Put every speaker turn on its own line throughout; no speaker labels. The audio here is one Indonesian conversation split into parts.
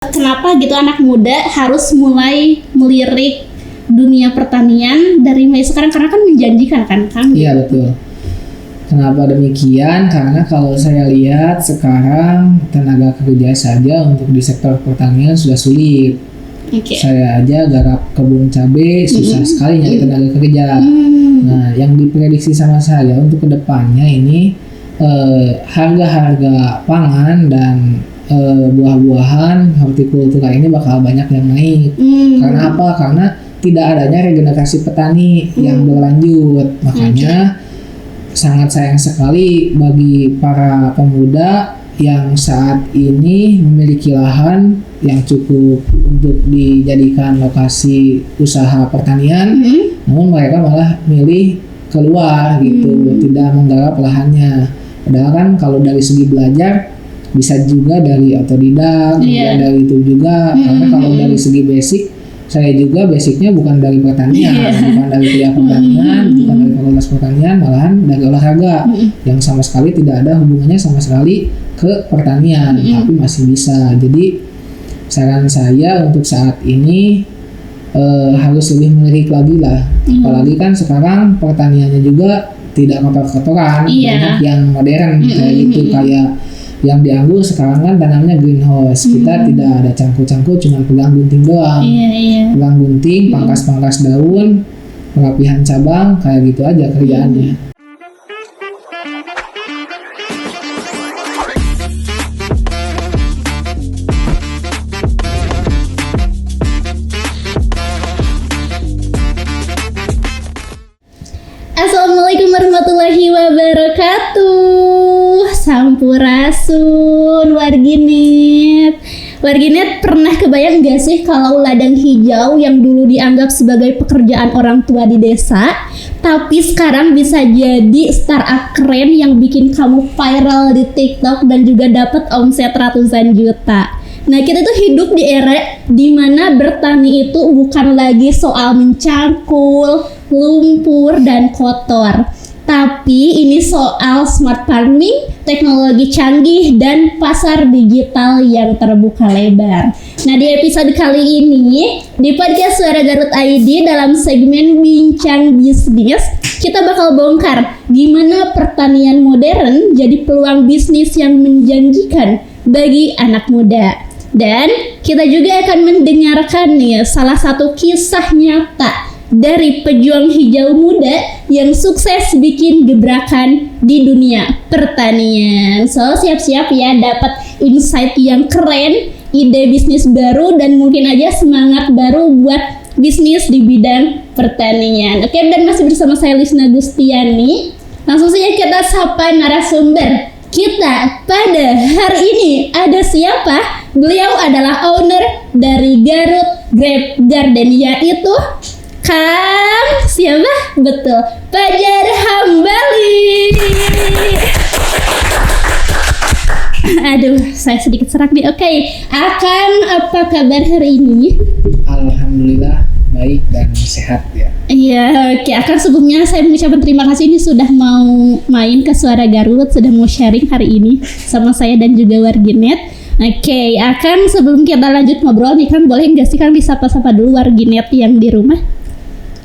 kenapa gitu anak muda harus mulai melirik dunia pertanian dari mulai sekarang, karena kan menjanjikan kan Kang?
Iya betul. Kenapa demikian? Karena kalau saya lihat sekarang tenaga kerja saja untuk di sektor pertanian sudah sulit. Saya aja garap kebun cabai susah sekali nyari tenaga kerja. Nah, yang diprediksi sama saya untuk kedepannya ini harga-harga pangan dan buah-buahan hortikultura ini bakal banyak yang naik. Karena apa? Karena tidak adanya regenerasi petani yang berlanjut. Makanya sangat sayang sekali bagi para pemuda yang saat ini memiliki lahan yang cukup untuk dijadikan lokasi usaha pertanian, namun mereka malah milih keluar gitu, tidak menggarap lahannya. Padahal kan kalau dari segi belajar bisa juga dari otodidak, dari itu juga. Karena kalau dari segi basic, saya juga basicnya bukan dari pertanian, bukan dari kuliah pertanian, bukan dari fakultas pertanian, malahan dari olahraga yang sama sekali tidak ada hubungannya sama sekali ke pertanian, tapi masih bisa. Jadi saran saya untuk saat ini harus lebih melirik lagi lah. Apalagi kan sekarang pertaniannya juga tidak kotor-kotoran, banyak yang modern kayak gitu, kayak yang di anggur sekarang kan tanamnya greenhouse. Kita tidak ada cangkul-cangkul, cuma pegang gunting doang. Pegang gunting, pangkas-pangkas daun, perapihan cabang, kayak gitu aja kerjaannya.
Assalamualaikum warahmatullahi wabarakatuh. Sampurasun Warginet pernah kebayang gak sih kalau ladang hijau yang dulu dianggap sebagai pekerjaan orang tua di desa, tapi sekarang bisa jadi startup keren yang bikin kamu viral di TikTok dan juga dapat omset ratusan juta. Nah, kita tuh hidup di era dimana bertani itu bukan lagi soal mencangkul, lumpur, dan kotor, tapi ini soal smart farming, teknologi canggih, dan pasar digital yang terbuka lebar. Nah, di episode kali ini di podcast Suara Garut ID dalam segmen Bincang Bisnis, kita bakal bongkar gimana pertanian modern jadi peluang bisnis yang menjanjikan bagi anak muda. Dan kita juga akan mendengarkan nih salah satu kisah nyata dari pejuang hijau muda yang sukses bikin gebrakan di dunia pertanian. So, siap-siap ya dapat insight yang keren, ide bisnis baru, dan mungkin aja semangat baru buat bisnis di bidang pertanian. Oke, dan masih bersama saya Lisna Gustiani. Langsung saja kita sapa narasumber kita pada hari ini. Ada siapa? Beliau adalah owner dari Garut Grape Garden, yaitu Kang siapa? Betul, Fajar Hambali. Aduh, saya sedikit serak nih. Oke, Akang, apa kabar hari ini?
Alhamdulillah baik dan sehat ya.
Iya, oke. Akang, sebelumnya saya mengucapkan terima kasih ini sudah mau main ke Suara Garut, sudah mau sharing hari ini sama saya dan juga Warginet. Oke, Akang, sebelum kita lanjut ngobrol nih Kang, boleh nggak sih Kang disapa-sapa dulu Warginet yang di rumah?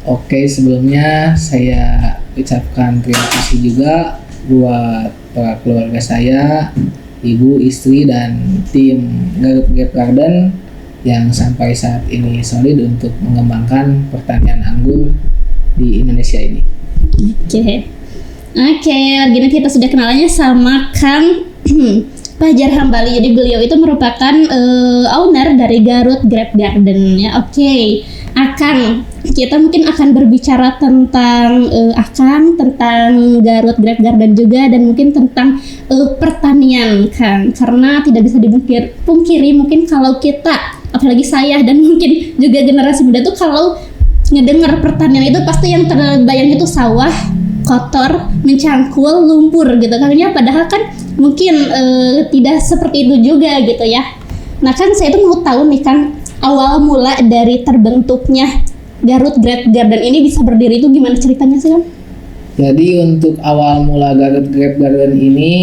Oke, sebelumnya saya ucapkan terima kasih juga buat para keluarga saya, ibu, istri, dan tim Garut Grape Garden yang sampai saat ini solid untuk mengembangkan pertanian anggur di Indonesia ini.
Oke, gini kita sudah kenalannya sama Kang Fajar Hambali. Jadi beliau itu merupakan owner dari Garut Grape Garden ya. Oke, Akang, kita mungkin akan berbicara tentang tentang Garut Grape Garden juga, dan mungkin tentang pertanian Kang. Karena tidak bisa dipungkiri mungkin kalau kita, apalagi saya dan mungkin juga generasi muda tuh, kalau ngedengar pertanian itu pasti yang terbayang itu sawah, kotor, mencangkul, lumpur gitu kan ya. Padahal kan mungkin tidak seperti itu juga gitu ya. Nah kan saya tuh mau tahu nih Kang, awal mula dari terbentuknya Garut Grape Garden ini bisa berdiri itu gimana ceritanya sih Kang?
Jadi untuk awal mula Garut Grape Garden ini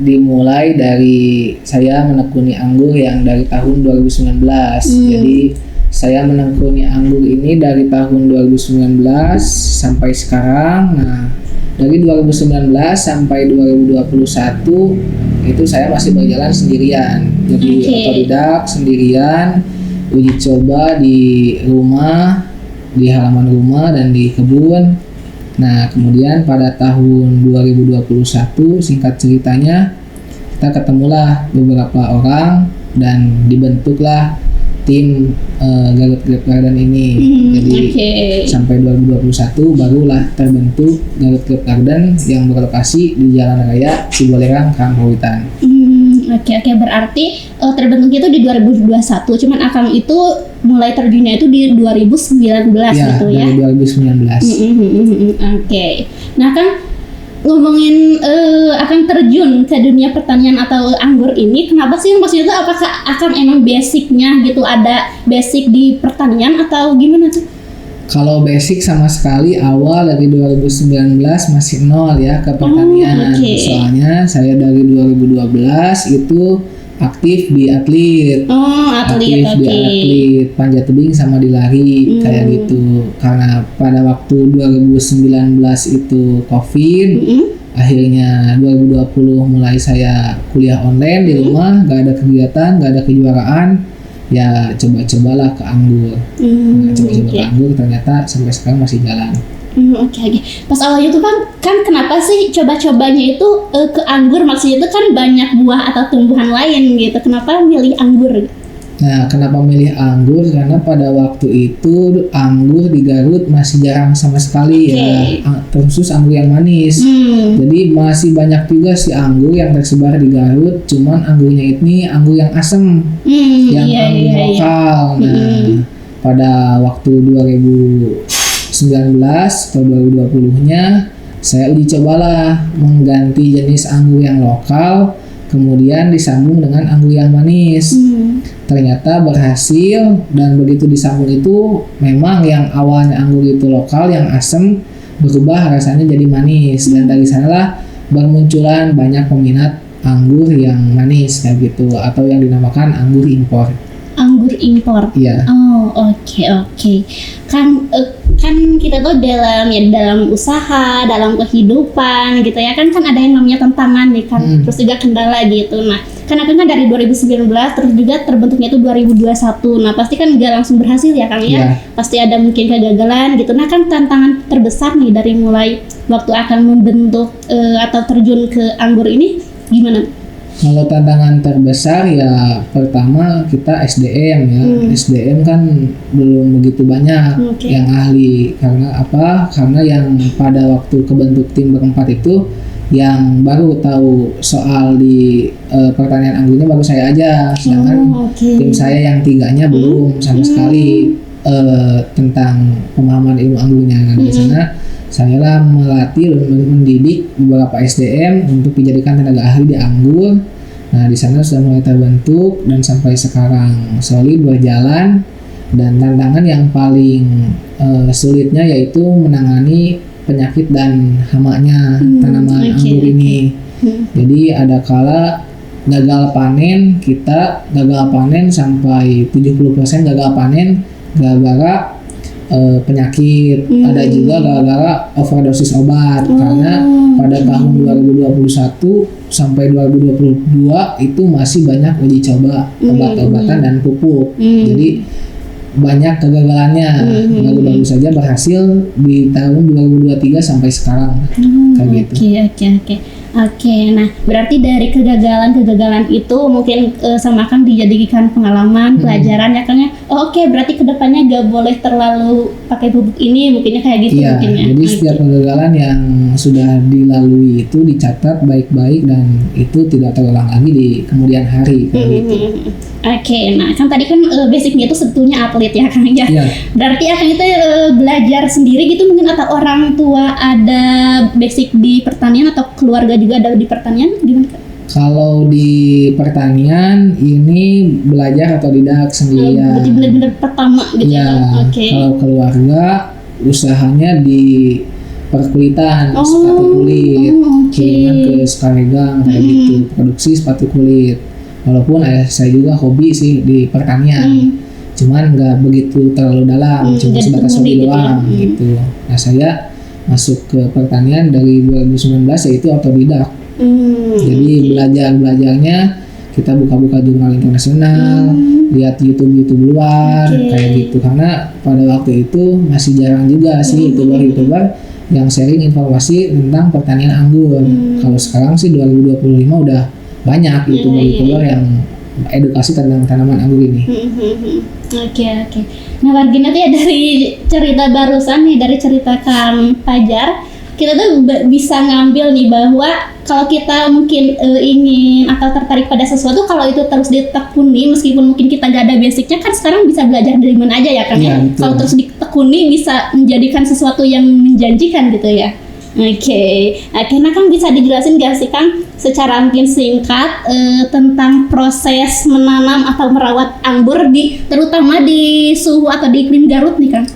dimulai dari saya menekuni anggur yang dari tahun 2019. Jadi saya menekuni anggur ini dari tahun 2019 sampai sekarang. Nah, dari 2019 sampai 2021 itu saya masih berjalan sendirian. Jadi otodidak sendirian, uji coba di rumah, di halaman rumah dan di kebun. Nah, kemudian pada tahun 2021 singkat ceritanya kita ketemulah beberapa orang dan dibentuklah tim Garut Grape Garden ini. Jadi sampai 2021 barulah terbentuk Garut Grape Garden yang berlokasi di Jalan Raya Cibolegang, Karangpawitan.
Oke, berarti terbentuknya itu di 2021, cuman Akang itu mulai terjunnya itu di 2019 gitu ya?
Dari 2019.
Oke. Nah, kan ngomongin Akang terjun ke dunia pertanian atau anggur ini, kenapa sih? Maksudnya itu apakah Akang emang basicnya gitu, ada basic di pertanian atau gimana tuh?
Kalau basic sama sekali awal dari 2019 masih nol ya ke pertanian. Soalnya saya dari 2012 itu aktif di atlet. Aktif di atlet panjat tebing sama di lari kayak gitu. Karena pada waktu 2019 itu Covid, akhirnya 2020 mulai saya kuliah online di rumah, gak ada kegiatan, gak ada kejuaraan. Ya coba-cobalah ke anggur. Coba-coba ke anggur, ternyata sampai sekarang masih jalan.
Oke. Pas awalnya itu kan kenapa sih coba-cobanya itu ke anggur? Maksudnya itu kan banyak buah atau tumbuhan lain gitu. Kenapa milih anggur?
Nah, kenapa milih anggur? Karena pada waktu itu anggur di Garut masih jarang sama sekali ya, khusus anggur yang manis. Jadi masih banyak juga sih anggur yang tersebar di Garut, cuman anggurnya ini anggur yang asem, yang anggur lokal. Nah, pada waktu 2019 atau 2020-nya saya uji cobalah mengganti jenis anggur yang lokal, kemudian disambung dengan anggur yang manis. Ternyata berhasil, dan begitu disambung itu memang yang awalnya anggur itu lokal yang asam berubah rasanya jadi manis, dan dari sanalah bermunculan banyak peminat anggur yang manis kayak gitu, atau yang dinamakan anggur impor.
Anggur impor.
Iya.
Oke. Kan kita tuh dalam usaha, dalam kehidupan gitu ya, kan ada yang namanya tantangan nih kan, terus juga kendala gitu. Nah, kan dari 2019 terus juga terbentuknya itu 2021. Nah, pasti kan gak langsung berhasil ya Kang ya. Pasti ada mungkin kegagalan gitu. Nah, kan tantangan terbesar nih dari mulai waktu akan membentuk atau terjun ke anggur ini gimana?
Kalau tantangan terbesar ya pertama kita SDM ya. SDM kan belum begitu banyak yang ahli. Karena apa? Karena yang pada waktu kebentuk tim berempat itu yang baru tahu soal di pertanian anggurnya baru saya aja. Sedangkan tim saya yang tiganya belum sama sekali tentang pemahaman ilmu anggurnya. Nah, di sana saya lah melatih dan mendidik beberapa SDM untuk dijadikan tenaga ahli di anggur. Nah, di sana sudah mulai terbentuk dan sampai sekarang solid berjalan. Dan tantangan yang paling sulitnya yaitu menangani penyakit dan hamanya tanaman anggur ini. Jadi ada kala gagal panen, kita gagal panen sampai 70% gagal panen gara-gara penyakit. Ada juga gara-gara overdosis obat, karena pada tahun 2021 sampai 2022 itu masih banyak uji coba obat-obatan dan pupuk. Jadi banyak kegagalannya. Baru-baru saja berhasil di tahun 2023 sampai sekarang.
Oke, nah berarti dari kegagalan itu mungkin sama Kang dijadikan pengalaman, pelajaran ya Kang ya. Berarti kedepannya gak boleh terlalu pakai pupuk ini, mungkinnya kayak gitu mungkinnya.
Jadi setiap kegagalan yang sudah dilalui itu dicatat baik-baik dan itu tidak terulang lagi di kemudian hari kayak gitu.
Nah kan tadi kan basicnya itu sebetulnya atlet ya Kang ya. Berarti Kang itu belajar sendiri gitu mungkin, atau orang tua ada basic di pertanian atau keluarga juga ada di pertanian, gimana Kak?
Kalau di pertanian ini belajar atau tidak sendirian.
Berarti benar-benar pertama gitu ya.
Kalau keluarga usahanya di perkulitan, sepatu kulit, kiriman ke Sukaregang kayak gitu, produksi sepatu kulit. Walaupun saya juga hobi sih di pertanian, cuman nggak begitu terlalu dalam, cuma sebatas hobi doang gitu. Nah saya masuk ke pertanian dari 2019 yaitu otodidak. Jadi belajarnya kita buka-buka jurnal internasional, lihat YouTube luar kayak gitu, karena pada waktu itu masih jarang juga sih youtuber yang sharing informasi tentang pertanian anggur. Kalau sekarang sih 2025 udah banyak youtuber yang edukasi tentang tanaman anggur ini.
Oke. Nah Wargina tuh ya dari cerita barusan nih, dari cerita Kang Fajar, kita tuh bisa ngambil nih bahwa kalau kita mungkin ingin atau tertarik pada sesuatu, kalau itu terus ditekuni, meskipun mungkin kita gak ada basicnya, kan sekarang bisa belajar dari mana aja ya kan ya. Kalau terus ditekuni bisa menjadikan sesuatu yang menjanjikan gitu ya. Oke. Nah Kang bisa dijelasin gak sih Kang secara mungkin singkat tentang proses menanam atau merawat anggur terutama di suhu atau di iklim Garut nih Kang?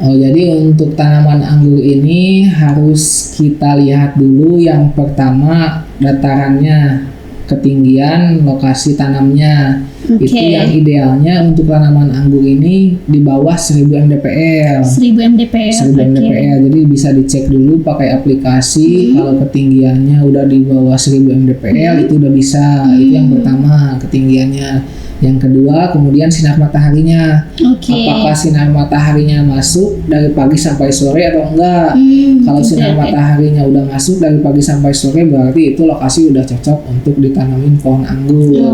Oh, jadi untuk tanaman anggur ini harus kita lihat dulu yang pertama datarannya, ketinggian, lokasi tanamnya. Itu yang idealnya untuk tanaman anggur ini di bawah 1000 mdpl. 1000 mdpl. Jadi bisa dicek dulu pakai aplikasi. Kalau ketinggiannya udah di bawah 1000 mdpl itu udah bisa. Itu yang pertama, ketinggiannya. Yang kedua, kemudian sinar mataharinya. Apakah sinar mataharinya masuk dari pagi sampai sore atau enggak? Kalau sinar mataharinya udah masuk dari pagi sampai sore, berarti itu lokasi udah cocok untuk ditanamin pohon anggur.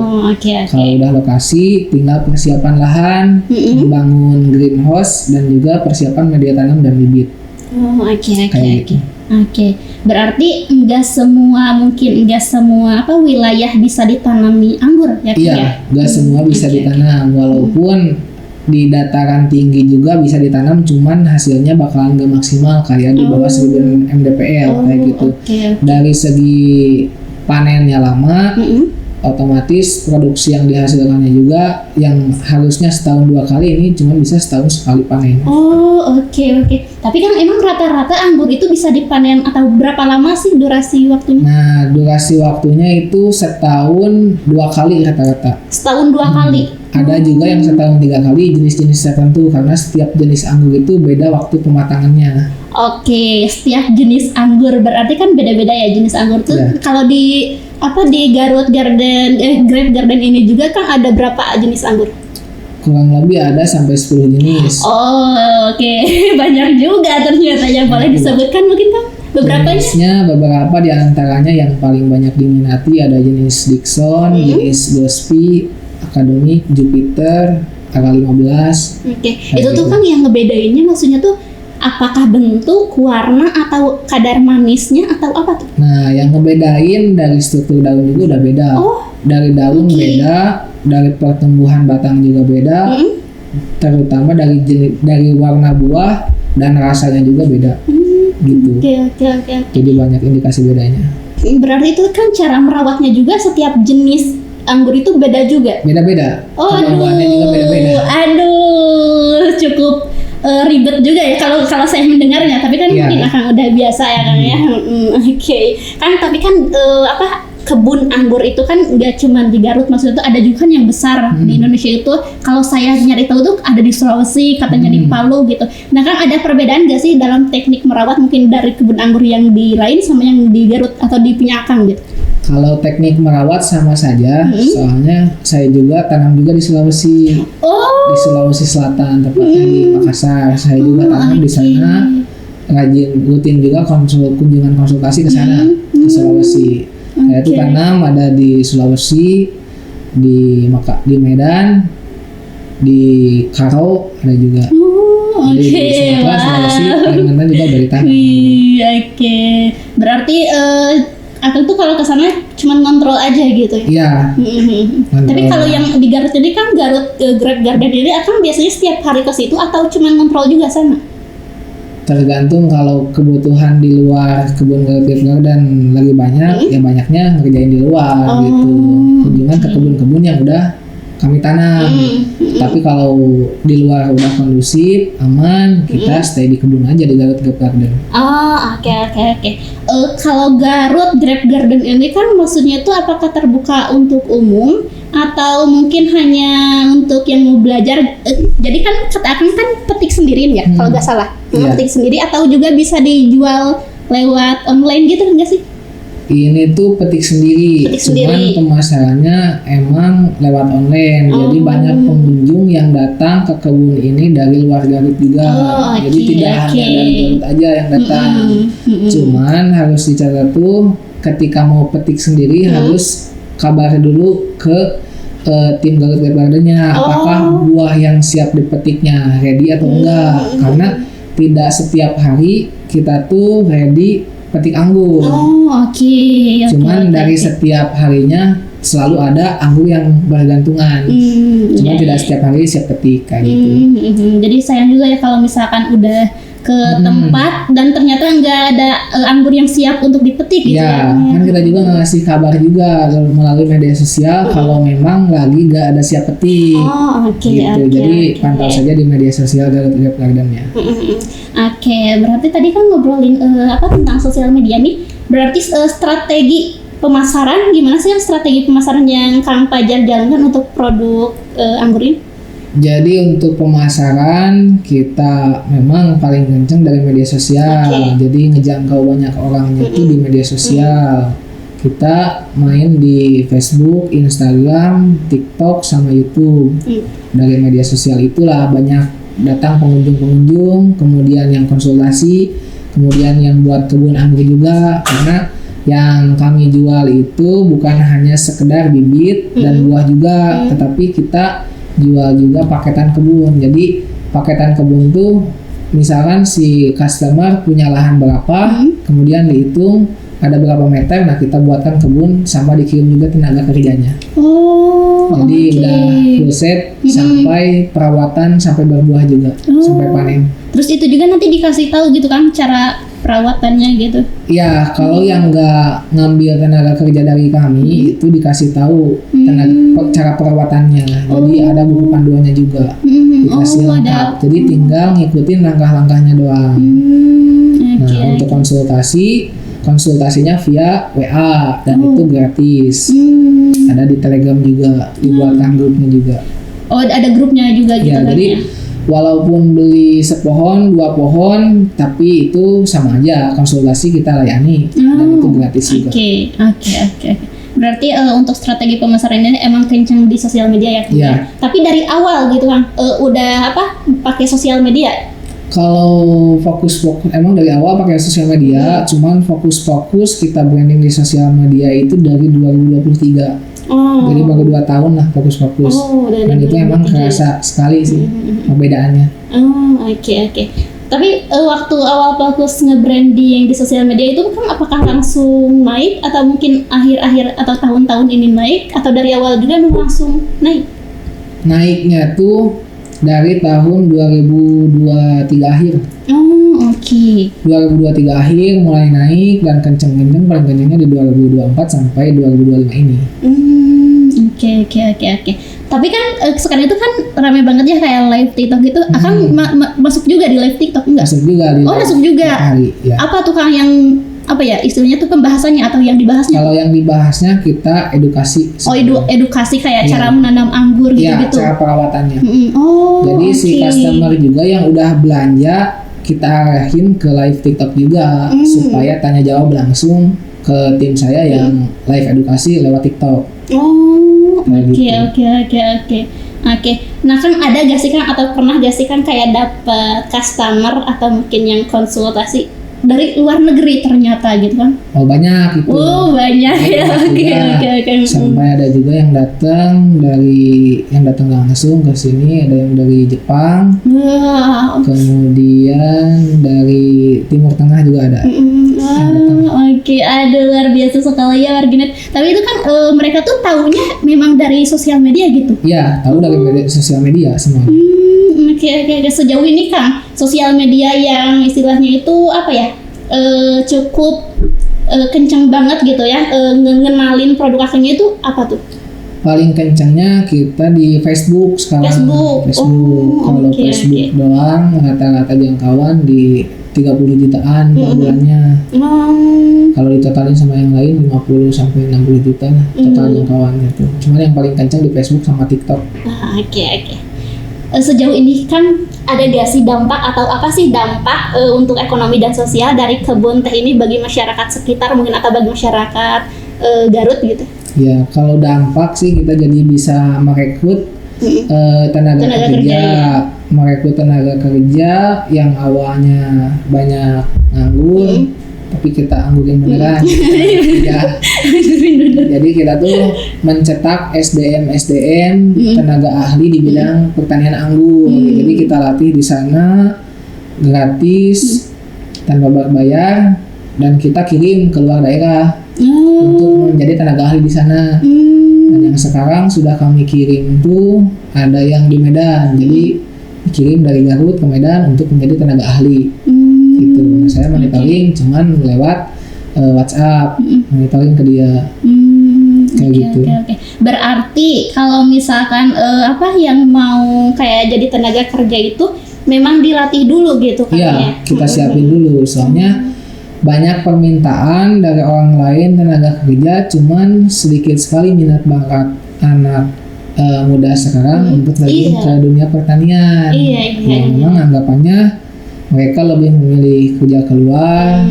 Kalau udah lokasi, tinggal persiapan lahan, membangun greenhouse, dan juga persiapan media tanam dan bibit.
Berarti enggak semua wilayah bisa ditanami anggur ya?
Iya, enggak semua bisa ditanam, walaupun di dataran tinggi juga bisa ditanam, cuman hasilnya bakalan enggak maksimal kayak di bawah 1000 mdpl kayak gitu. Dari segi panennya lama, otomatis produksi yang dihasilkannya juga yang harusnya setahun 2 kali ini cuma bisa setahun sekali panen.
Tapi kan emang rata-rata anggur itu bisa dipanen atau berapa lama sih durasi waktunya?
Nah, durasi waktunya itu setahun 2 kali rata-rata.
Setahun 2 kali?
Ada juga yang setahun 3 kali, jenis-jenis tertentu, karena setiap jenis anggur itu beda waktu pematangannya.
Setiap jenis anggur berarti kan beda-beda ya jenis anggur tuh. Kalau di Garut Garden, Grape Garden ini juga kan ada berapa jenis anggur?
Kurang lebih ada sampai 10 jenis.
Banyak juga ternyata ya. Boleh disebutkan mungkin Kang beberapa
jenisnya? Beberapa di antaranya yang paling banyak diminati ada jenis Dickson, jenis Gospi, Academy, Jupiter, AK15.
Itu tuh kan yang ngebedainnya maksudnya tuh apakah bentuk, warna, atau kadar manisnya atau apa tuh?
Nah, yang ngebedain dari struktur daun juga udah beda. Dari daun beda, dari pertumbuhan batang juga beda, terutama dari warna buah dan rasanya juga beda. Gitu. Jadi banyak indikasi bedanya.
Berarti itu kan cara merawatnya juga setiap jenis anggur itu beda juga? Beda-beda.
Pertumbuhannya juga beda-beda.
Cukup ribet juga ya kalau saya mendengarnya, tapi kan mungkin akan udah biasa ya Kang ya. Kan tapi kan kebun anggur itu kan nggak cuma di Garut, maksudnya tuh ada juga kan yang besar di Indonesia itu. Kalau saya nyari tahu tuh ada di Sulawesi, katanya di Palu gitu. Nah kan ada perbedaan nggak sih dalam teknik merawat mungkin dari kebun anggur yang di lain sama yang di Garut atau di punya Akang gitu?
Kalau teknik merawat sama saja, soalnya saya juga tanam juga di Sulawesi. Di Sulawesi Selatan, tepatnya di Makassar. Saya juga tanam di sana, rutin juga kunjungan konsultasi ke sana, ke Sulawesi. Saya itu tanam ada di Sulawesi, di Medan, di Karo ada juga. Di Sumatera, Sulawesi, Kalimantan juga dari tanam.
Berarti atau tuh kalau kesana cuma kontrol aja gitu ya? Tapi kalau yang di Garut ini kan Grape Garden ini akan biasanya setiap hari ke situ atau cuma kontrol juga sana?
Tergantung, kalau kebutuhan di luar kebun Grape Garden lagi banyak, ya banyaknya ngerjain di luar gitu. Kunjungan ke kebun-kebun yang udah kami tanam. Tapi kalau di luar udah kondusif, aman, kita stay di kebun aja di Garut Grape Garden.
Oh, oke. Kalau Garut Grape Garden ini kan maksudnya itu apakah terbuka untuk umum atau mungkin hanya untuk yang mau belajar? Jadi kan kata Akang kan petik sendirian ya, kalau nggak salah. Petik sendiri atau juga bisa dijual lewat online gitu enggak sih?
Ini tuh petik sendiri, cuman pemasarannya emang lewat online. Jadi banyak pengunjung yang datang ke kebun ini dari luar Garut juga. Jadi tidak hanya dari Garut aja yang datang. Cuman harus dicatat tuh ketika mau petik sendiri harus kabar dulu ke tim Garut Grape Garden-nya apakah buah yang siap dipetiknya ready atau enggak. Karena tidak setiap hari kita tuh ready petik anggur. Cuman dari setiap harinya selalu ada anggur yang bergantungan. Cuman tidak setiap hari siap petik kayak gitu.
Jadi sayang juga ya kalau misalkan udah ke tempat dan ternyata nggak ada anggur yang siap untuk dipetik gitu.
Ya, kan kita juga ngasih kabar juga melalui media sosial kalau memang lagi nggak ada siap petik. Jadi pantau saja di media sosial Garut Grape Garden ya.
Berarti tadi kan ngobrolin tentang sosial media nih. Berarti strategi pemasaran gimana sih strategi pemasaran yang Kang Fajar jalankan untuk produk anggur ini?
Jadi untuk pemasaran kita memang paling kenceng dari media sosial. Jadi ngejangkau banyak orangnya itu di media sosial. Kita main di Facebook, Instagram, TikTok, sama YouTube. Dari media sosial itulah banyak datang pengunjung-pengunjung, kemudian yang konsultasi, kemudian yang buat kebun anggur juga. Karena yang kami jual itu bukan hanya sekedar bibit dan buah juga, tetapi kita jual juga paketan kebun. Jadi paketan kebun tuh misalkan si customer punya lahan berapa, kemudian dihitung ada berapa meter, nah kita buatkan kebun sama dikirim juga tenaga kerjanya. Jadi udah full set sampai perawatan sampai berbuah juga sampai panen.
Terus itu juga nanti dikasih tahu gitu kan cara perawatannya gitu?
Iya, kalau yang nggak ngambil tenaga kerja dari kami itu dikasih tahu cara perawatannya. Jadi ada buku panduannya juga dikasih lengkap. Jadi tinggal ngikutin langkah-langkahnya doang. Nah untuk konsultasinya via WA dan itu gratis. Ada di Telegram juga, dibuatkan grupnya juga.
Ada grupnya juga gitu kan?
Jadi walaupun beli sepohon, 2 pohon, tapi itu sama aja, konsultasi kita layani dan itu gratis juga.
Oke. Berarti untuk strategi pemasaran ini emang kenceng di sosial media ya? Tapi dari awal gitu kan, udah pakai sosial media?
Kalau fokus emang dari awal pakai sosial media, cuman fokus kita branding di sosial media itu dari 2023. Jadi baru 2 tahun lah fokus. Dan itu emang kerasa sekali sih perbedaannya.
Oke. Tapi waktu awal fokus nge-branding di sosial media itu kan apakah langsung naik atau mungkin akhir-akhir atau tahun-tahun ini naik atau dari awal juga langsung naik?
Naiknya tuh dari tahun 2023 akhir. 2023 akhir mulai naik dan kenceng-kenceng, paling kencengnya di 2024 sampai 2025 ini.
Oke. Tapi kan sekarang itu kan rame banget ya kayak live TikTok gitu. Akang masuk juga di live TikTok enggak?
Masuk juga di live.
Masuk juga.
Hari, ya.
Apa tuh Kang yang istilahnya tuh pembahasannya atau yang dibahasnya?
Kalau yang dibahasnya kita edukasi.
Edukasi kayak cara menanam anggur gitu.
Iya, cara perawatannya. Jadi si customer juga yang udah belanja kita arahin ke live TikTok juga supaya tanya jawab langsung ke tim saya yang live edukasi lewat TikTok. Oke.
Nah kan ada gak sih Kang atau pernah gak sih Kang kayak dapet customer atau mungkin yang konsultasi dari luar negeri ternyata gitu kan?
Banyak itu.
Banyak ya. Oke.
Sampai ada juga yang datang langsung ke sini, ada yang dari Jepang. Kemudian dari Timur Tengah juga ada.
Oke, luar biasa sekali ya Marginet. Tapi itu kan mereka tuh taunya memang dari sosial media gitu?
Iya, tahu dari sosial media semuanya.
Oke. Sejauh ini Kang, sosial media yang istilahnya itu cukup kenceng banget gitu ya, ngenalin produk Akangnya itu apa tuh?
paling kencangnya kita di Facebook sekarang.
Facebook.
Kalau
Oke,
Facebook doang rata-rata jangkauan di 30 jutaan per bulannya. Kalau ditotalin sama yang lain 50 sampai 60 juta lah total jangkauan gitu. Cuman yang paling kencang di Facebook sama TikTok.
Oke. Sejauh ini kan ada gak sih dampak atau apa sih dampak untuk ekonomi dan sosial dari kebun teh ini bagi masyarakat sekitar mungkin atau bagi masyarakat Garut gitu?
Ya, kalau dampak sih kita jadi bisa merekrut tenaga kerja, merekrut tenaga kerja yang awalnya banyak nganggur, tapi kita anggurin beneran. Ya. Jadi kita tuh mencetak SDM tenaga ahli di bidang pertanian anggur. Jadi kita latih di sana gratis tanpa bayar dan kita kirim ke luar daerah untuk menjadi tenaga ahli di sana. Dan yang sekarang sudah kami kirim tuh ada yang di Medan, jadi dikirim dari Garut ke Medan untuk menjadi tenaga ahli. Gitu. Nah, saya monitoring cuman lewat WhatsApp, monitoring ke dia. Kayak gitu.
Oke. Berarti kalau misalkan yang mau kayak jadi tenaga kerja itu memang dilatih dulu gitu kan?
Iya,
ya?
kita siapin dulu. Soalnya banyak permintaan dari orang lain tenaga kerja, cuman sedikit sekali minat bakat anak muda sekarang untuk lagi ke dunia pertanian. Ya, memang anggapannya mereka lebih memilih kerja keluar,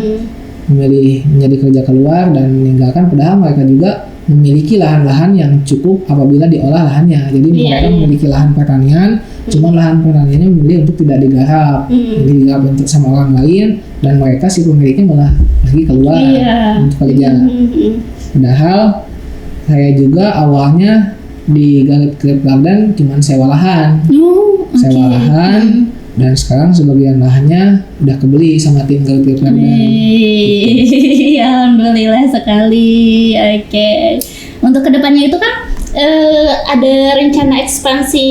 memilih menjadi kerja keluar dan meninggalkan, padahal mereka juga memiliki lahan-lahan yang cukup apabila diolah lahannya. Jadi mereka memiliki lahan pertanian, cuma lahan pertaniannya memilih untuk tidak digarap, jadi digarap untuk sama orang lain, dan mereka si pemiliknya malah pergi keluar untuk kerja. Padahal saya juga awalnya di Garut Grape Garden cuma sewa lahan, dan sekarang sebagian lahannya udah kebeli sama tim Garut Grape Garden.
Alhamdulillah sekali. Oke. Untuk kedepannya itu kan ada rencana ekspansi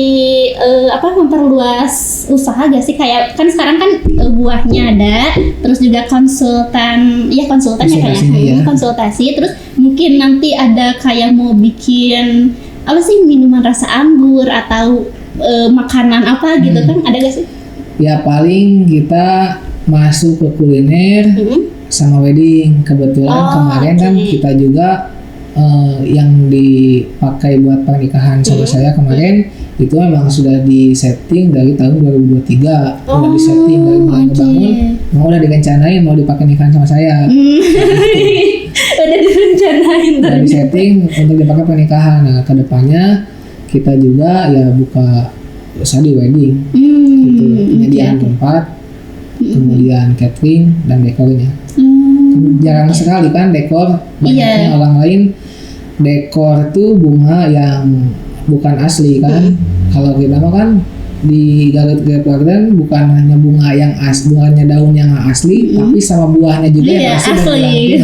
memperluas usaha gak sih? Kayak kan sekarang kan buahnya ada, terus juga konsultasi, terus mungkin nanti ada kayak mau bikin minuman rasa anggur atau makanan apa gitu kan, ada gak sih?
Ya paling kita masuk ke kuliner sama wedding. Kebetulan kemarin kan kita juga yang dipakai buat pernikahan sama saya kemarin itu memang sudah disetting dari tahun 2023. Udah disetting dari mulai ngebangun, mau udah direncanain mau dipakai nikahan sama saya.
Udah direncanain,
udah disetting untuk dipakai pernikahan. Nah kedepannya kita juga ya buka usaha di wedding, gitu, penyediaan tempat, kemudian catering dan dekornya. Jarang sekali kan dekor, banyaknya orang lain dekor tuh bunga yang bukan asli kan. Kalau kita mah kan di Garut Grape Garden bukan hanya bunga yang bunganya daun yang asli, tapi sama buahnya juga yang asli.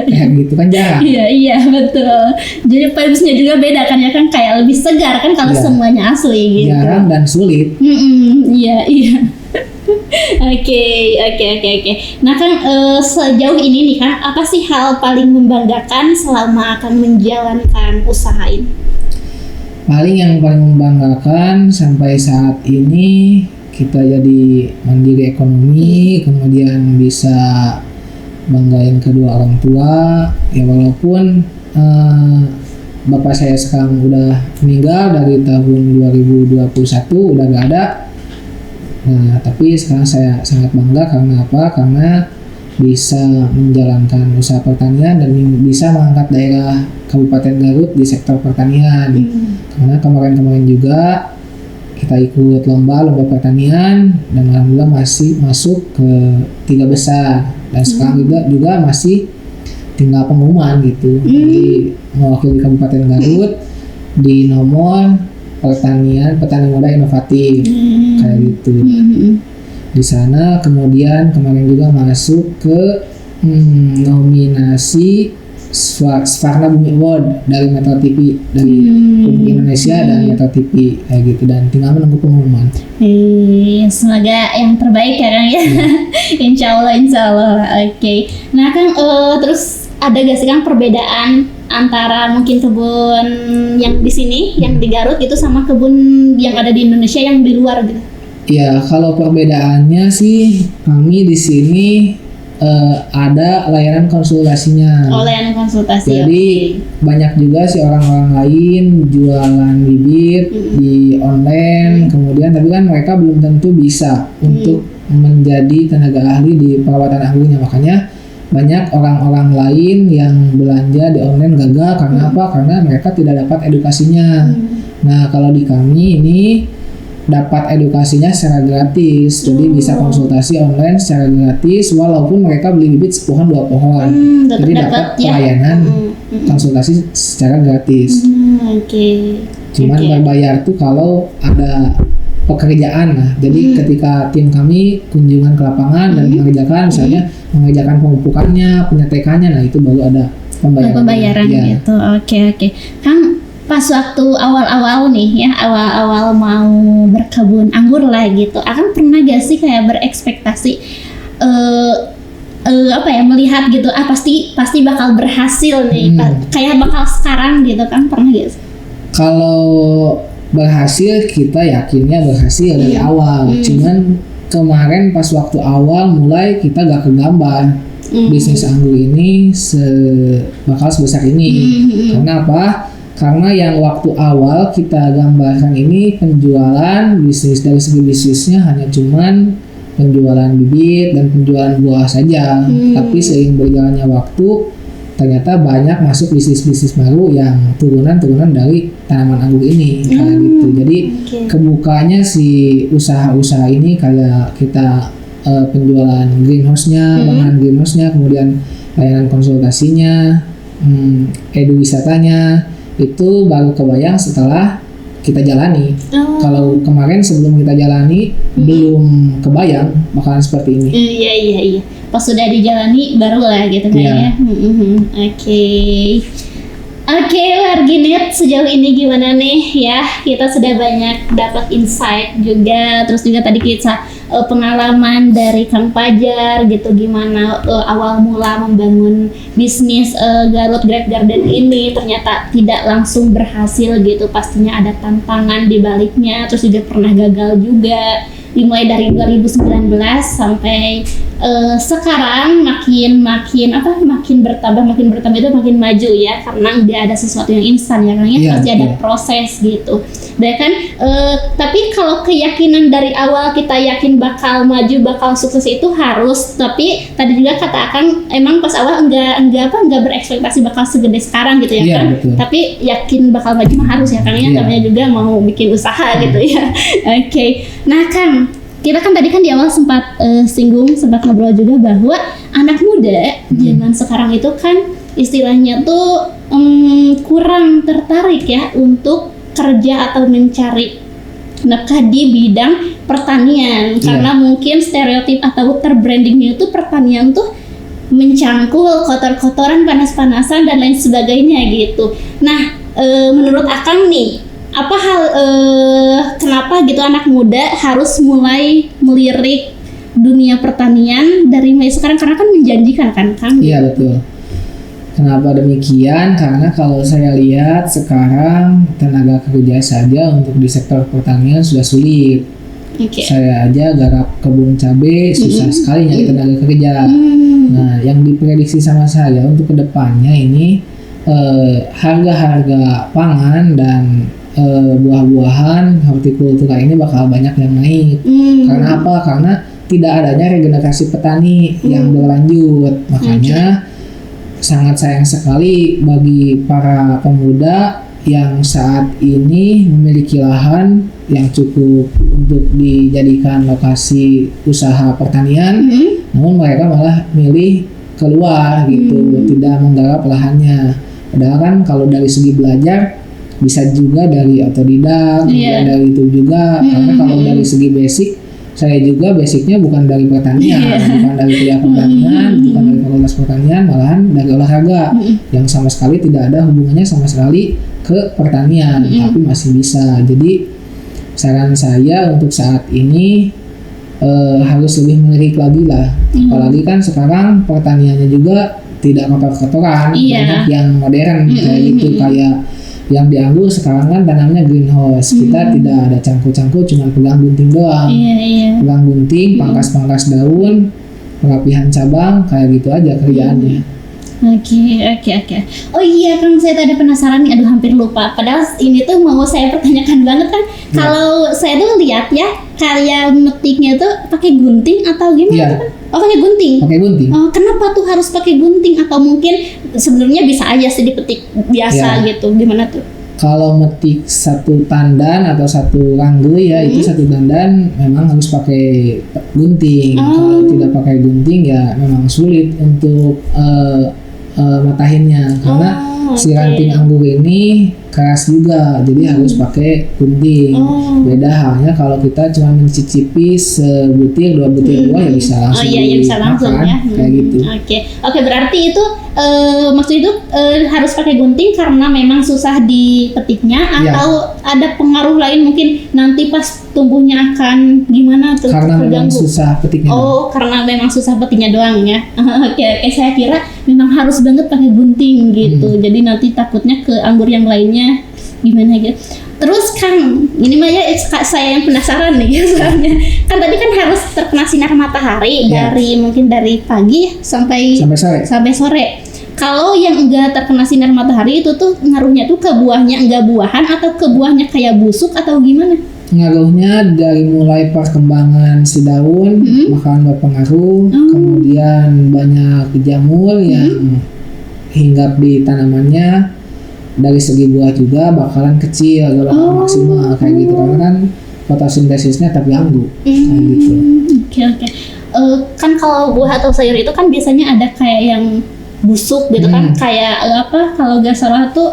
Kayak gitu kan jarang.
Iya betul. Jadi vibes-nya juga beda kan ya kan, kayak lebih segar kan kalau semuanya asli gitu.
Jarang dan sulit.
Iya. Oke. Nah kan sejauh ini nih kan, apa sih hal paling membanggakan selama akan menjalankan usaha ini?
Paling yang paling membanggakan sampai saat ini kita jadi mandiri ekonomi, kemudian bisa banggain kedua orang tua. Ya walaupun bapak saya sekarang udah meninggal dari tahun 2021, udah gak ada. Nah, tapi sekarang saya sangat bangga karena apa? Karena bisa menjalankan usaha pertanian dan bisa mengangkat daerah Kabupaten Garut di sektor pertanian. Karena kemarin-kemarin juga kita ikut lomba pertanian dan alhamdulillah masih masuk ke 3 besar, dan sekarang juga masih tinggal pengumuman gitu. Jadi mewakili Kabupaten Garut di nomor petani muda inovatif kayak gitu. Di sana kemudian kemarin juga masuk ke nominasi Swarna Bumi Award dari Metro TV, dari Publik Indonesia dan Metro TV kayak gitu, dan tinggal menunggu pengumuman.
Semoga yang terbaik ya Kang ya. Insya Allah. Oke. Nah Kang, terus ada gak sih Kang perbedaan antara mungkin kebun yang di sini, yang di Garut gitu, sama kebun yang ada di Indonesia yang di luar gitu?
Ya, kalau perbedaannya sih kami di sini ada layanan konsultasinya.
Oh, layanan konsultasi.
Jadi banyak juga sih orang-orang lain jualan bibit di online, kemudian tapi kan mereka belum tentu bisa untuk menjadi tenaga ahli di perawatan anggurnya. Makanya banyak orang-orang lain yang belanja di online gagal karena apa? Karena mereka tidak dapat edukasinya. Nah, kalau di kami ini dapat edukasinya secara gratis, jadi bisa konsultasi online secara gratis walaupun mereka beli bibit sepohon 2 pohon. Jadi dapat pelayanan konsultasi secara gratis. Cuman berbayar tuh kalau ada pekerjaan lah. Jadi ketika tim kami kunjungan ke lapangan dan mengerjakan, misalnya mengerjakan pemupukannya, penyetekannya, nah itu baru ada pembayaran.
Ya. Gitu. Oke. Kang, pas waktu awal-awal nih ya, awal-awal mau berkebun anggur lah gitu, akan pernah gak sih kayak berekspektasi melihat gitu, pasti bakal berhasil nih, kayak bakal sekarang gitu kan, pernah gak sih?
Kalau berhasil, kita yakinnya berhasil dari awal. Cuman kemarin pas waktu awal mulai kita gak kegambar bisnis anggur ini bakal sebesar ini. Karena apa? Karena yang waktu awal kita gambarkan ini penjualan bisnis, dari segi bisnisnya hanya cuman penjualan bibit dan penjualan buah saja. Tapi seiring berjalannya waktu, ternyata banyak masuk bisnis-bisnis baru yang turunan-turunan dari tanaman anggur ini. Kayak gitu. Jadi kebukanya si usaha-usaha ini kayak kita penjualan greenhouse-nya, bahan greenhouse-nya, kemudian layanan konsultasinya, edu wisatanya, itu baru kebayang setelah kita jalani. Kalau kemarin sebelum kita jalani belum kebayang bakalan seperti ini.
Iya. Pas sudah dijalani baru lah gitu kayaknya. Oke, Warginet, sejauh ini gimana nih ya? Kita sudah banyak dapat insight juga, terus juga tadi kita pengalaman dari Kang Pajar gitu, gimana awal mula membangun bisnis Garut Grape Garden ini, ternyata tidak langsung berhasil gitu, pastinya ada tantangan di baliknya, terus juga pernah gagal juga. Dimulai dari 2019 sampai sekarang makin bertambah itu makin maju ya, karena udah ada sesuatu yang instan ya, karena pasti ada proses gitu. Dan kan tapi kalau keyakinan dari awal kita yakin bakal maju, bakal sukses itu harus, tapi tadi juga kata Akang emang pas awal enggak berekspektasi bakal segede sekarang gitu ya kan. Betul. Tapi yakin bakal maju mah harus ya, karena namanya juga mau bikin usaha gitu ya. Oke. Nah Kang, kita kan tadi kan di awal sempat ngobrol juga bahwa anak muda zaman sekarang itu kan istilahnya tuh kurang tertarik ya untuk kerja atau mencari nafkah di bidang pertanian, karena mungkin stereotip atau terbrandingnya itu pertanian tuh mencangkul kotor-kotoran, panas-panasan dan lain sebagainya gitu. Nah, menurut Akang nih, apa hal kenapa gitu anak muda harus mulai melirik dunia pertanian dari mulai sekarang, karena kan menjanjikan kan Kang? Iya
betul. Kenapa demikian? Karena kalau saya lihat sekarang tenaga kerja saja untuk di sektor pertanian sudah sulit. Saya aja garap kebun cabai susah sekali nyari tenaga kerja. Nah, yang diprediksi sama saya untuk kedepannya ini harga-harga pangan dan buah-buahan hortikultura ini bakal banyak yang naik. Karena apa? Karena tidak adanya regenerasi petani yang berlanjut. Makanya sangat sayang sekali bagi para pemuda yang saat ini memiliki lahan yang cukup untuk dijadikan lokasi usaha pertanian, namun mereka malah milih keluar gitu, tidak menggarap lahannya. Padahal kan kalau dari segi belajar bisa juga dari otodidak, dari itu juga. Karena kalau dari segi basic, saya juga basicnya bukan dari pertanian, bukan dari kuliah pertanian, bukan dari fakultas pertanian, malahan dari olahraga yang sama sekali tidak ada hubungannya sama sekali ke pertanian, tapi masih bisa. Jadi saran saya untuk saat ini harus lebih melirik lagi lah. Apalagi kan sekarang pertaniannya juga tidak kotor-kotoran,
Iya.
banyak yang modern kayak gitu, kayak yang di anggur sekarang kan tanamnya greenhouse. Kita tidak ada cangkul-cangkul, cuma pegang gunting doang.
Iya.
Pegang gunting, pangkas-pangkas daun, perapihan cabang, kayak gitu aja kerjaannya.
Oke. Oh iya, kan saya tadi penasaran nih, aduh hampir lupa. Padahal ini tuh mau saya pertanyakan banget kan. Kalau saya tuh lihat ya, karya metiknya tuh pakai gunting atau gimana
Iya.
tuh kan? Oh, pakai gunting.
Pakai gunting.
Oh, kenapa tuh harus pakai gunting? Atau mungkin sebenarnya bisa aja sih dipetik biasa gitu? Gimana tuh?
Kalau metik satu tandan atau satu rangge ya, itu satu tandan memang harus pakai gunting. Kalau tidak pakai gunting ya memang sulit untuk matahinnya, karena si ranting anggur ini keras juga, jadi harus pakai gunting. Beda halnya kalau kita cuma mencicipi sebutir 2 butir buah ya bisa langsung
bisa langsung
dimakan,
ya.
kayak gitu.
Oke, berarti itu maksud itu harus pakai gunting karena memang susah dipetiknya, atau ada pengaruh lain mungkin nanti pas tumbuhnya akan gimana tuh?
Karena memang
terganggu?
susah petiknya.
Karena memang susah petiknya doang ya. Oke, saya kira memang harus banget pakai gunting gitu. Jadi nanti takutnya ke anggur yang lainnya gimana gitu. Terus Kang, ini mah ya saya yang penasaran nih soalnya. Kan tadi kan harus terkena sinar matahari dari pagi sampai sore. Kalau yang enggak terkena sinar matahari itu tuh ngaruhnya tuh ke buahnya enggak buahan atau ke buahnya kayak busuk atau gimana?
Ngaruhnya dari mulai perkembangan si daun bakalan berpengaruh, kemudian banyak jamur yang hinggap di tanamannya, dari segi buah juga bakalan kecil, gak bakal maksimal kayak gitu, karena kan fotosintesisnya terganggu kayak gitu.
Oke. Kan kalau buah atau sayur itu kan biasanya ada kayak yang busuk gitu kan, kayak apa kalau gak salah tuh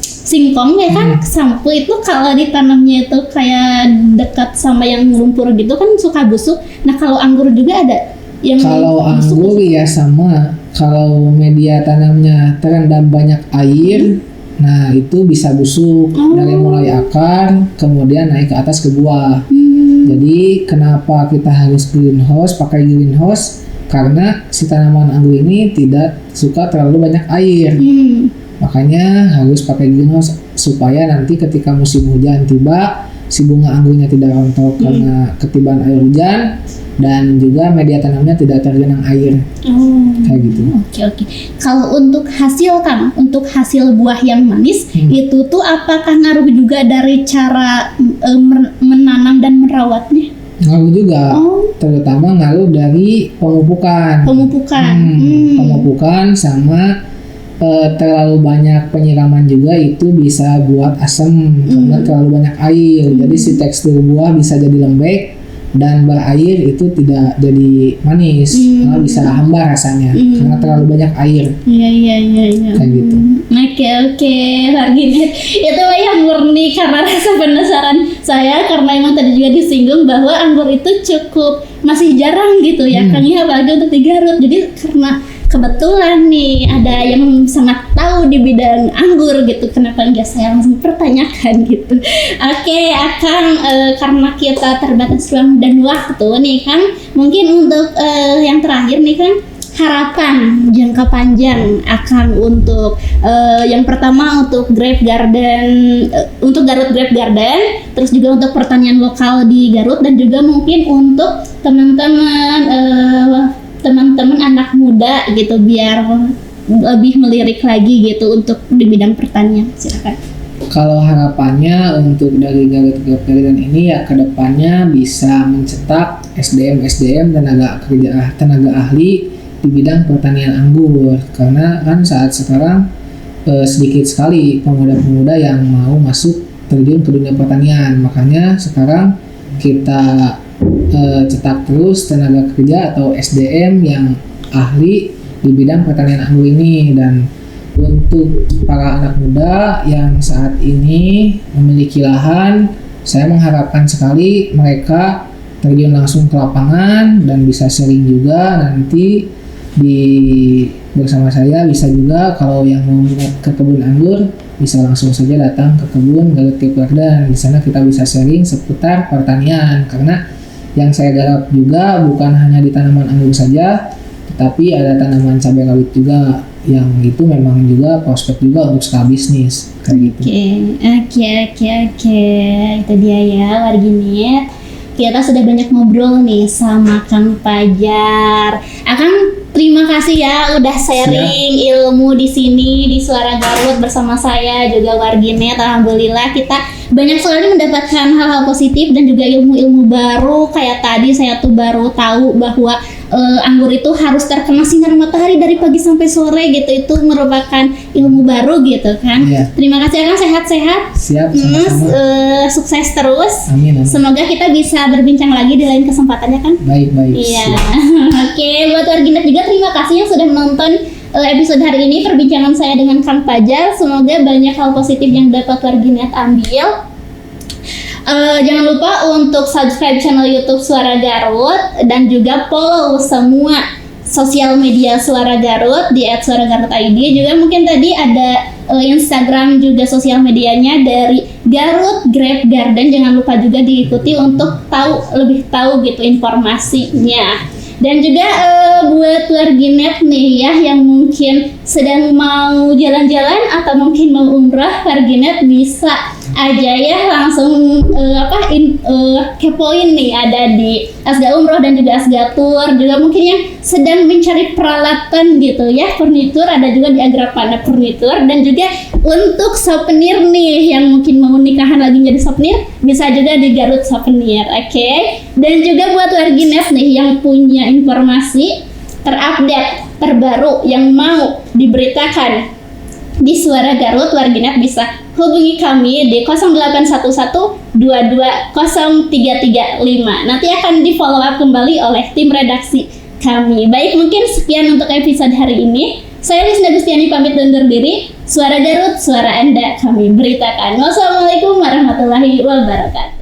singkong ya kan, sampo itu kalau ditanamnya itu kayak dekat sama yang lumpur gitu kan suka busuk. Nah kalau anggur juga ada yang
kalau anggur ya sama, kalau media tanamnya terendam banyak air, nah itu bisa busuk dari mulai akar kemudian naik ke atas ke buah. Jadi kenapa kita harus pakai greenhouse? Karena si tanaman anggur ini tidak suka terlalu banyak air. Makanya harus pakai greenhouse supaya nanti ketika musim hujan tiba, si bunga anggurnya tidak rontok karena ketiban air hujan, dan juga media tanamnya tidak tergenang air. Kayak gitu.
Oke. Kalau untuk hasil Kang, untuk hasil buah yang manis itu tuh apakah ngaruh juga dari cara menanam dan merawatnya?
Ngaruh juga, terutama ngaruh dari pemupukan. Pemupukan sama terlalu banyak penyiraman juga itu bisa buat asam karena terlalu banyak air. Jadi si tekstur buah bisa jadi lembek dan berair itu tidak jadi manis, malah bisa hambar rasanya karena terlalu banyak air.
Iya.
Kayak gitu.
Oke, Largin. Itu yang murni karena rasa penasaran saya, karena emang tadi juga disinggung bahwa anggur itu cukup masih jarang gitu ya, Kang ya, apalagi untuk di Garut. Jadi karena kebetulan nih ada yang sangat tahu di bidang anggur gitu, kenapa enggak saya langsung pertanyakan gitu. Oke, Akang, karena kita terbatas ruang dan waktu nih Kang, mungkin untuk yang terakhir nih Kang, harapan jangka panjang Akang untuk yang pertama untuk Grape Garden, untuk Garut Grape Garden, terus juga untuk pertanian lokal di Garut, dan juga mungkin untuk teman-teman anak muda gitu biar lebih melirik lagi gitu untuk di bidang pertanian. Silakan.
Kalau harapannya untuk dari Garut Grape Garden ini ya kedepannya bisa mencetak SDM tenaga ahli di bidang pertanian anggur, karena kan saat sekarang sedikit sekali pemuda-pemuda yang mau masuk terjun ke dunia pertanian. Makanya sekarang kita cetak terus tenaga kerja atau SDM yang ahli di bidang pertanian anggur ini. Dan untuk para anak muda yang saat ini memiliki lahan, saya mengharapkan sekali mereka terjun langsung ke lapangan dan bisa sharing juga nanti bersama saya. Bisa juga kalau yang mau minat ke kebun anggur bisa langsung saja datang ke kebun Garut Grape Garden. Di sana kita bisa sharing seputar pertanian, karena yang saya garap juga bukan hanya di tanaman anggur saja, Tapi ada tanaman cabai rawit juga yang itu memang juga prospek juga untuk skala bisnis kayak gitu.
Oke. Itu dia ya Warginet. Kita sudah banyak ngobrol nih sama Kang Fajar. Akang terima kasih ya udah sharing ilmu di sini di Suara Garut bersama saya juga Warginet. Alhamdulillah kita banyak sekali mendapatkan hal-hal positif dan juga ilmu-ilmu baru. Kayak tadi saya tuh baru tahu bahwa anggur itu harus terkena sinar matahari dari pagi sampai sore gitu. Itu merupakan ilmu baru gitu kan. Terima kasih Akang, sehat-sehat.
Siap, sama-sama.
Sukses terus.
Amin.
Semoga kita bisa berbincang lagi di lain kesempatannya kan.
Baik.
Iya. Oke, buat Warginet juga terima kasih yang sudah menonton episode hari ini perbincangan saya dengan Kang Fajar. Semoga banyak hal positif yang dapat Warginet ambil. Jangan lupa untuk subscribe channel YouTube Suara Garut dan juga follow semua sosial media Suara Garut di @suaragarut.id. Juga mungkin tadi ada Instagram juga sosial medianya dari Garut Grape Garden. Jangan lupa juga diikuti untuk lebih tahu gitu informasinya. Dan juga buat Warginet nih ya yang mungkin sedang mau jalan-jalan atau mungkin mau umrah, Warginet bisa aja ya langsung kepoin nih ada di Asga Umroh dan juga Asga Tour. Juga mungkin yang sedang mencari peralatan gitu ya, furnitur ada juga di Agrapana Furnitur. Dan juga untuk souvenir nih yang mungkin mau nikahan lagi jadi souvenir bisa juga di Garut Souvenir. Oke. Dan juga buat Warginet nih yang punya informasi terupdate terbaru yang mau diberitakan di Suara Garut, Warginet bisa hubungi kami di 0811-220335. Nanti akan di follow up kembali oleh tim redaksi kami. Baik, mungkin sekian untuk episode hari ini. Saya Lisna Gustiani pamit undur diri. Suara Garut, suara Anda kami beritakan. Wassalamualaikum warahmatullahi wabarakatuh.